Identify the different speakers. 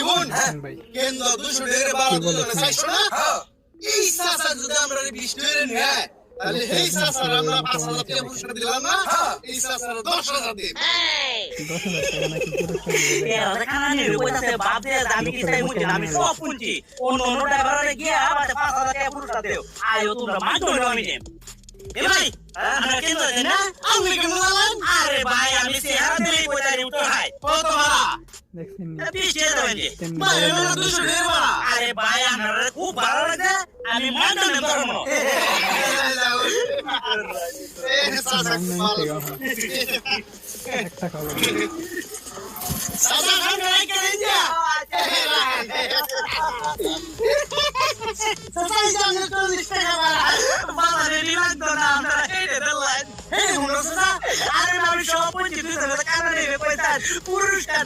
Speaker 1: দেখুন
Speaker 2: ভাই
Speaker 1: কেন্দ্র 200 টাকা বাড়া দিলে চাইছো না এই চাচা যদি আমরা 20 টাকা নেয় তাহলে এই চাচার আমরা 5000 টাকা পুরস্কার দিলাম না এই চাচার 10000 দিই
Speaker 2: 10,000 টাকা নাকি পুরস্কার দিবে
Speaker 3: এরা খানা নিয়ে কইতাছে বাপ দে আমি কি তাই মুজি আমি সব শুনছি অন্য অন্য ড্রাইভারে গিয়া আমারে 5000 টাকা পুরস্কার দেও আয়ো তোমরা মাগো না আমি দেব এ ভাই আমরা কেন দেন না
Speaker 1: আপনি কেমন জানেন
Speaker 3: আরে ভাই আমি চেহারা দিলেই কইতারি উত্তর হাই
Speaker 1: কত ভাড়া
Speaker 2: দেখছেন
Speaker 3: পিছিয়ে দেবেন যে
Speaker 1: ভাই আমরা 200 টাকা ভাড়া
Speaker 3: আরে ভাই আমার খুব ভালো লাগে আমি মানতে নেব ধর্ম
Speaker 1: চাচা
Speaker 2: একটা খাবো
Speaker 1: চাচা খান নাই কেন দিয়া চাচা জানে তো 40 টাকা ভাড়া
Speaker 3: বাজারে লাগতো না আমরা হেঁটে দিলাম
Speaker 1: এই হুনো চাচা
Speaker 3: আরে আমি সব বুঝি তুই তো কারণে কইতার পুরস্কারটা